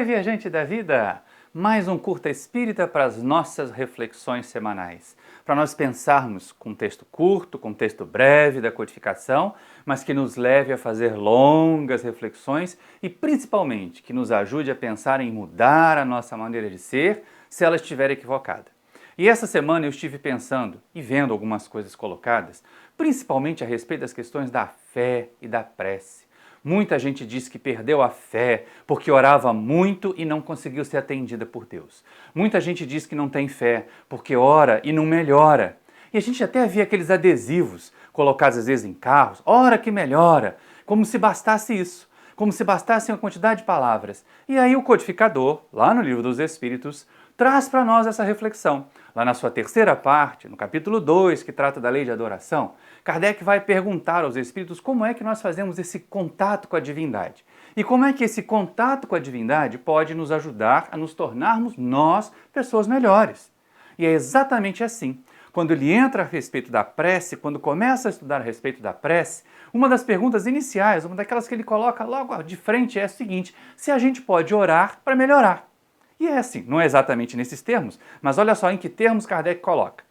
Oi, viajante da vida! Mais um Curta Espírita para as nossas reflexões semanais. Para nós pensarmos com um texto curto, com um texto breve da codificação, mas que nos leve a fazer longas reflexões e principalmente que nos ajude a pensar em mudar a nossa maneira de ser se ela estiver equivocada. E essa semana eu estive pensando e vendo algumas coisas colocadas, principalmente a respeito das questões da fé e da prece. Muita gente diz que perdeu a fé porque orava muito e não conseguiu ser atendida por Deus. Muita gente diz que não tem fé porque ora e não melhora. E a gente até via aqueles adesivos colocados às vezes em carros, ora que melhora, como se bastasse isso, como se bastasse uma quantidade de palavras. E aí o codificador, lá no Livro dos Espíritos, traz para nós essa reflexão. Lá na sua terceira parte, no capítulo 2, que trata da lei de adoração, Kardec vai perguntar aos espíritos como é que nós fazemos esse contato com a divindade. E como é que esse contato com a divindade pode nos ajudar a nos tornarmos nós pessoas melhores. E é exatamente assim. Quando ele entra a respeito da prece, quando começa a estudar a respeito da prece, uma das perguntas iniciais, uma daquelas que ele coloca logo de frente é a seguinte: se a gente pode orar para melhorar. E é assim, não é exatamente nesses termos, mas olha só em que termos Kardec coloca.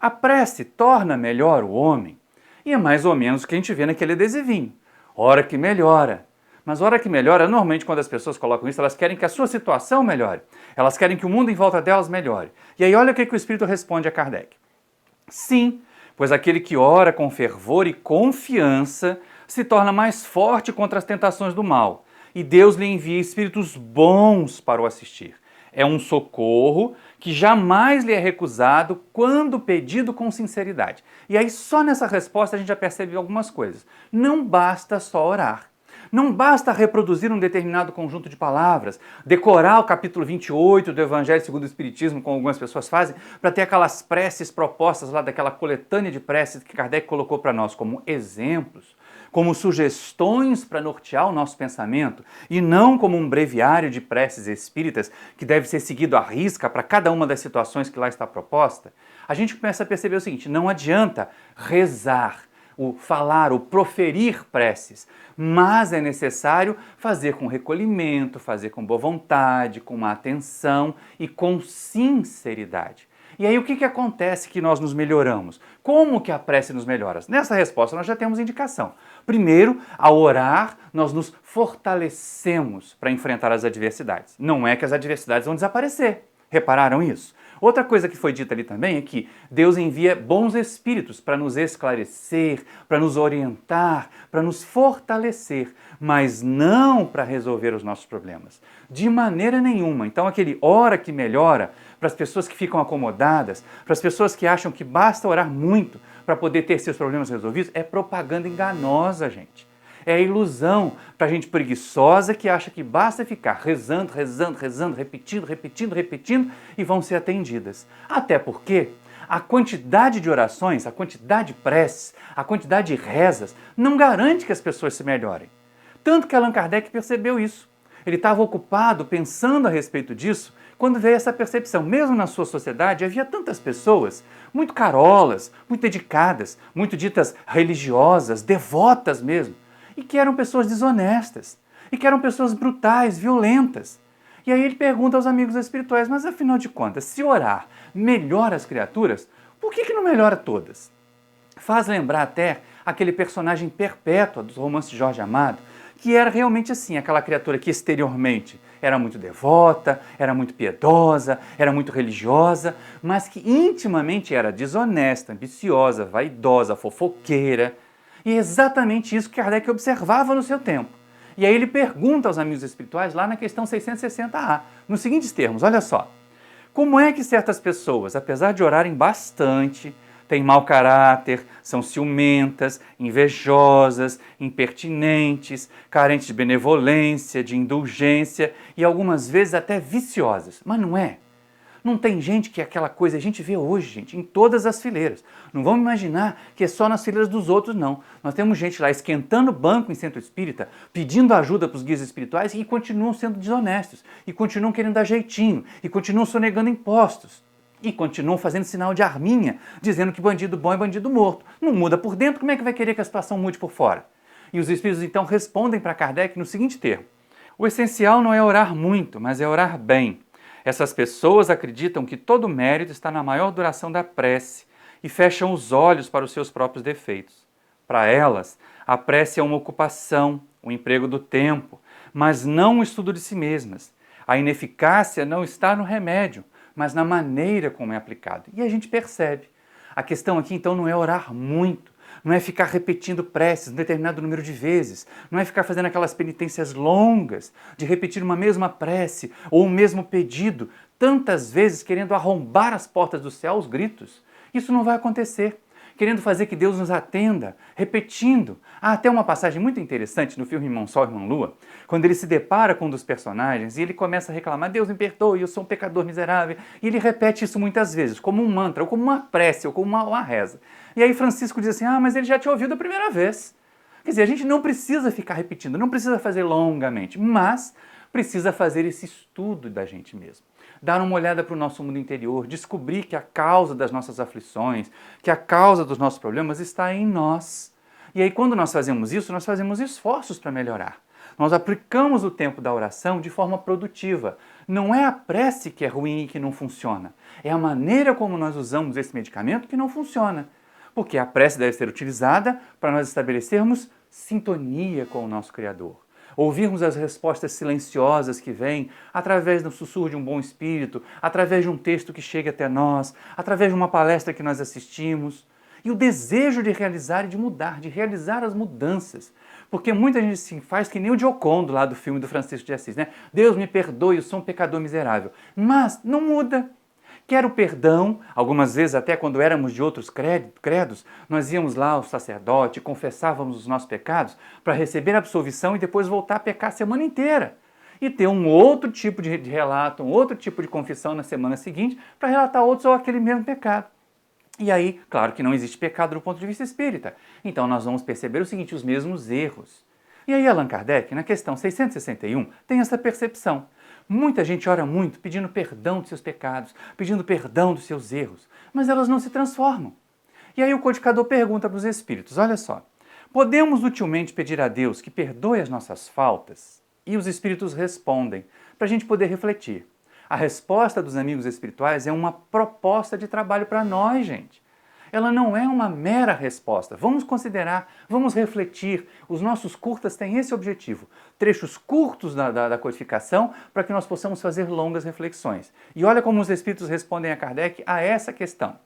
A prece torna melhor o homem, e é mais ou menos o que a gente vê naquele adesivinho. Hora que melhora. Mas hora que melhora, normalmente quando as pessoas colocam isso, elas querem que a sua situação melhore. Elas querem que o mundo em volta delas melhore. E aí olha o que o Espírito responde a Kardec. Sim, pois aquele que ora com fervor e confiança se torna mais forte contra as tentações do mal, e Deus lhe envia espíritos bons para o assistir. É um socorro que jamais lhe é recusado quando pedido com sinceridade. E aí só nessa resposta a gente já percebe algumas coisas. Não basta só orar. Não basta reproduzir um determinado conjunto de palavras, decorar o capítulo 28 do Evangelho segundo o Espiritismo, como algumas pessoas fazem, para ter aquelas preces propostas lá daquela coletânea de preces que Kardec colocou para nós como exemplos, como sugestões para nortear o nosso pensamento, e não como um breviário de preces espíritas que deve ser seguido à risca para cada uma das situações que lá está proposta. A gente começa a perceber o seguinte: não adianta rezar, o falar, o proferir preces, mas é necessário fazer com recolhimento, fazer com boa vontade, com atenção e com sinceridade. E aí o que acontece que nós nos melhoramos? Como que a prece nos melhora? Nessa resposta nós já temos indicação. Primeiro, ao orar, nós nos fortalecemos para enfrentar as adversidades. Não é que as adversidades vão desaparecer. Repararam isso? Outra coisa que foi dita ali também é que Deus envia bons espíritos para nos esclarecer, para nos orientar, para nos fortalecer, mas não para resolver os nossos problemas. De maneira nenhuma. Então aquele ora que melhora, para as pessoas que ficam acomodadas, para as pessoas que acham que basta orar muito para poder ter seus problemas resolvidos, é propaganda enganosa, gente. É a ilusão para a gente preguiçosa que acha que basta ficar rezando, rezando, rezando, repetindo, repetindo, repetindo e vão ser atendidas. Até porque a quantidade de orações, a quantidade de preces, a quantidade de rezas não garante que as pessoas se melhorem. Tanto que Allan Kardec percebeu isso. Ele estava ocupado pensando a respeito disso quando veio essa percepção. Mesmo na sua sociedade havia tantas pessoas muito carolas, muito dedicadas, muito ditas religiosas, devotas mesmo, e que eram pessoas desonestas, e que eram pessoas brutais, violentas. E aí ele pergunta aos amigos espirituais: mas afinal de contas, se orar melhora as criaturas, por que não melhora todas? Faz lembrar até aquele personagem Perpétua dos romances de Jorge Amado, que era realmente assim, aquela criatura que exteriormente era muito devota, era muito piedosa, era muito religiosa, mas que intimamente era desonesta, ambiciosa, vaidosa, fofoqueira. E é exatamente isso que Kardec observava no seu tempo. E aí ele pergunta aos amigos espirituais lá na questão 660A, nos seguintes termos: olha só, como é que certas pessoas, apesar de orarem bastante, têm mau caráter, são ciumentas, invejosas, impertinentes, carentes de benevolência, de indulgência e algumas vezes até viciosas? Mas não é. Não tem gente que é aquela coisa, a gente vê hoje, gente, em todas as fileiras. Não vamos imaginar que é só nas fileiras dos outros, não. Nós temos gente lá esquentando banco em centro espírita, pedindo ajuda para os guias espirituais e continuam sendo desonestos, e continuam querendo dar jeitinho, e continuam sonegando impostos, e continuam fazendo sinal de arminha, dizendo que bandido bom é bandido morto. Não muda por dentro, como é que vai querer que a situação mude por fora? E os espíritos então respondem para Kardec no seguinte termo: O essencial não é orar muito, mas é orar bem. Essas pessoas acreditam que todo o mérito está na maior duração da prece e fecham os olhos para os seus próprios defeitos. Para elas, a prece é uma ocupação, um emprego do tempo, mas não um estudo de si mesmas. A ineficácia não está no remédio, mas na maneira como é aplicado. E a gente percebe. A questão aqui, então, não é orar muito, não é ficar repetindo preces um determinado número de vezes, não é ficar fazendo aquelas penitências longas de repetir uma mesma prece ou um mesmo pedido, tantas vezes querendo arrombar as portas do céu aos gritos. Isso não vai acontecer. Querendo fazer que Deus nos atenda, repetindo. Há até uma passagem muito interessante no filme Irmão Sol, Irmã Lua, quando ele se depara com um dos personagens e ele começa a reclamar: Deus me perdoe, eu sou um pecador miserável. E ele repete isso muitas vezes, como um mantra, ou como uma prece, ou como uma reza. E aí Francisco diz assim: mas ele já te ouviu da primeira vez. Quer dizer, a gente não precisa ficar repetindo, não precisa fazer longamente, mas precisa fazer esse estudo da gente mesmo. Dar uma olhada para o nosso mundo interior, descobrir que a causa das nossas aflições, que a causa dos nossos problemas está em nós. E aí, quando nós fazemos isso, nós fazemos esforços para melhorar. Nós aplicamos o tempo da oração de forma produtiva. Não é a prece que é ruim e que não funciona. É a maneira como nós usamos esse medicamento que não funciona. Porque a prece deve ser utilizada para nós estabelecermos sintonia com o nosso Criador. Ouvirmos as respostas silenciosas que vêm através do sussurro de um bom espírito, através de um texto que chega até nós, através de uma palestra que nós assistimos. E o desejo de realizar e de mudar, de realizar as mudanças. Porque muita gente assim, faz que nem o Giocondo lá do filme do Francisco de Assis, né? Deus me perdoe, eu sou um pecador miserável. Mas não muda. Quero perdão, algumas vezes até quando éramos de outros credos, nós íamos lá ao sacerdote, confessávamos os nossos pecados para receber a absolvição e depois voltar a pecar a semana inteira. E ter um outro tipo de relato, um outro tipo de confissão na semana seguinte para relatar outros ou aquele mesmo pecado. E aí, claro que não existe pecado do ponto de vista espírita. Então nós vamos perceber o seguinte, os mesmos erros. E aí Allan Kardec, na questão 661, tem essa percepção. Muita gente ora muito pedindo perdão dos seus pecados, pedindo perdão dos seus erros, mas elas não se transformam. E aí o codificador pergunta para os espíritos, olha só, podemos utilmente pedir a Deus que perdoe as nossas faltas? E os espíritos respondem, para a gente poder refletir. A resposta dos amigos espirituais é uma proposta de trabalho para nós, gente. Ela não é uma mera resposta. Vamos considerar, vamos refletir. Os nossos curtas têm esse objetivo. Trechos curtos da codificação para que nós possamos fazer longas reflexões. E olha como os espíritos respondem a Kardec a essa questão.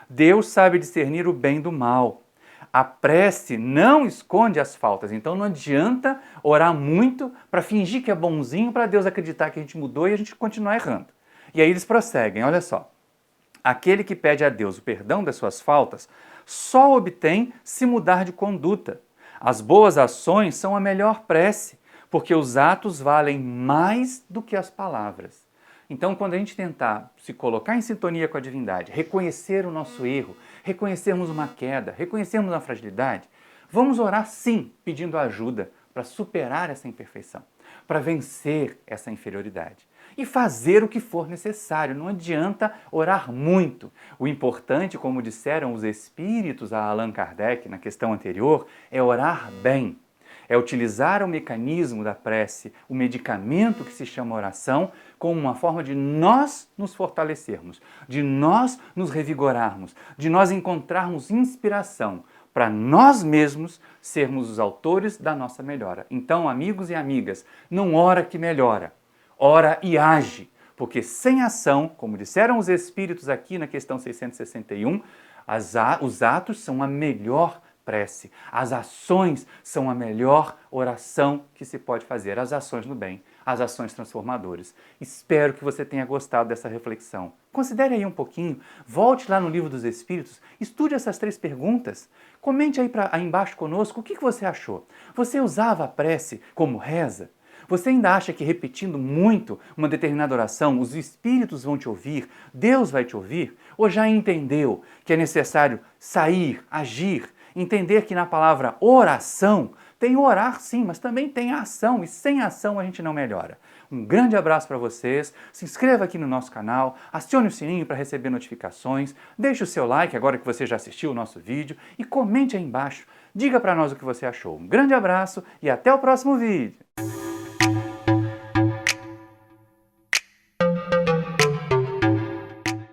Deus sabe discernir o bem do mal. A prece não esconde as faltas. Então não adianta orar muito para fingir que é bonzinho para Deus acreditar que a gente mudou e a gente continuar errando. E aí eles prosseguem, olha só. Aquele que pede a Deus o perdão das suas faltas só obtém se mudar de conduta. As boas ações são a melhor prece, porque os atos valem mais do que as palavras. Então, quando a gente tentar se colocar em sintonia com a divindade, reconhecer o nosso erro, reconhecermos uma queda, reconhecermos uma fragilidade, vamos orar sim, pedindo ajuda para superar essa imperfeição, para vencer essa inferioridade. E fazer o que for necessário. Não adianta orar muito. O importante, como disseram os espíritos a Allan Kardec na questão anterior, é orar bem. É utilizar o mecanismo da prece, o medicamento que se chama oração, como uma forma de nós nos fortalecermos, de nós nos revigorarmos, de nós encontrarmos inspiração para nós mesmos sermos os autores da nossa melhora. Então, amigos e amigas, não ora que melhora. Ora e age, porque sem ação, como disseram os espíritos aqui na questão 661, os atos são a melhor prece, as ações são a melhor oração que se pode fazer, as ações no bem, as ações transformadoras. Espero que você tenha gostado dessa reflexão. Considere aí um pouquinho, volte lá no Livro dos Espíritos, estude essas 3 perguntas, comente aí embaixo conosco o que você achou. Você usava a prece como reza? Você ainda acha que repetindo muito uma determinada oração, os espíritos vão te ouvir, Deus vai te ouvir? Ou já entendeu que é necessário sair, agir, entender que na palavra oração tem orar sim, mas também tem a ação, e sem ação a gente não melhora. Um grande abraço para vocês, se inscreva aqui no nosso canal, acione o sininho para receber notificações, deixe o seu like agora que você já assistiu o nosso vídeo e comente aí embaixo, diga para nós o que você achou. Um grande abraço e até o próximo vídeo!